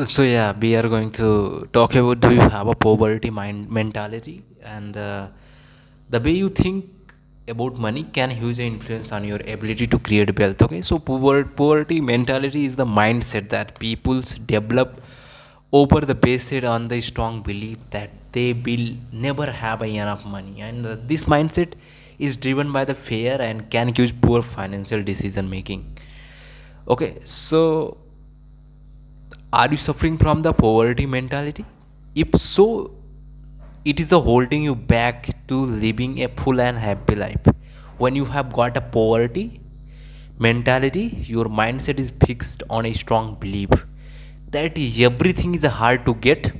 So yeah, we are going to talk about, do you have a poverty mind mentality, and the way you think about money can huge influence on your ability to create wealth. Okay, so poverty mentality is the mindset that peoples develop over the based on the strong belief that they will never have enough money, and this mindset is driven by the fear and can cause poor financial decision making. Okay, so are you suffering from the poverty mentality? If so, it is the holding you back to living a full and happy life. When you have got a poverty mentality, your mindset is fixed on a strong belief that everything is hard to get.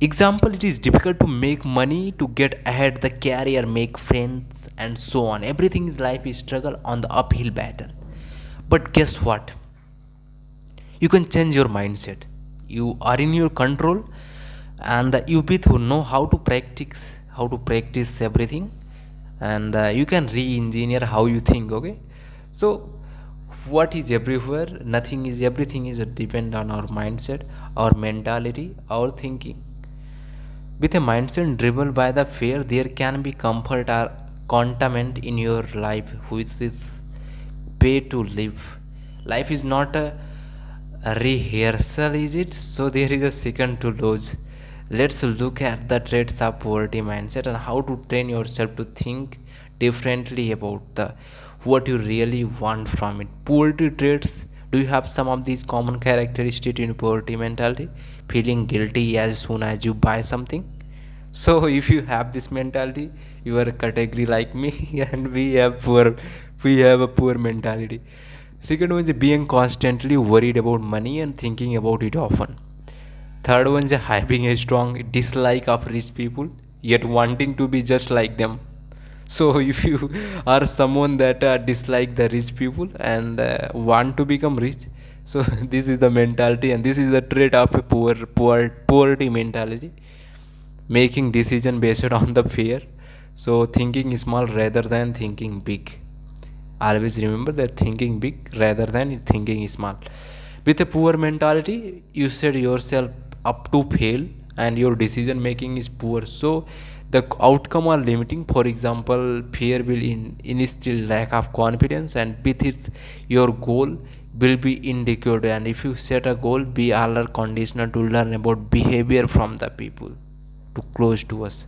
Example, it is difficult to make money, to get ahead the career, make friends, and so on. Everything is life is struggle on the uphill battle. But guess what? You can change your mindset. You are in your control, and you people know how to practice everything, and you can re-engineer how you think. Okay, so what is everywhere, nothing is, everything is depend on our mindset, our mentality, our thinking. With a mindset driven by the fear, there can be comfort or contentment in your life, which is pay to live. Life is not a rehearsal, is it? So there is a second to lose. Let's look at the traits of poverty mindset and how to train yourself to think differently about the what you really want from it. Poverty traits. Do you have some of these common characteristics in poverty mentality? Feeling guilty as soon as you buy something. So if you have this mentality, you are a category like me, and we have a poor mentality. Second one is being constantly worried about money and thinking about it often. Third one is having a strong dislike of rich people, yet wanting to be just like them. So if you are someone that dislike the rich people and want to become rich, so this is the mentality, and this is the trait of a poverty mentality. Making decision based on the fear, so thinking small rather than thinking big. Always remember that, thinking big rather than thinking small. With a poor mentality, you set yourself up to fail, and your decision making is poor, so the outcome are limiting. For example, fear will instill lack of confidence, and with it your goal will be inadequate. And if you set a goal, be alert conditional to learn about behavior from the people too close to us.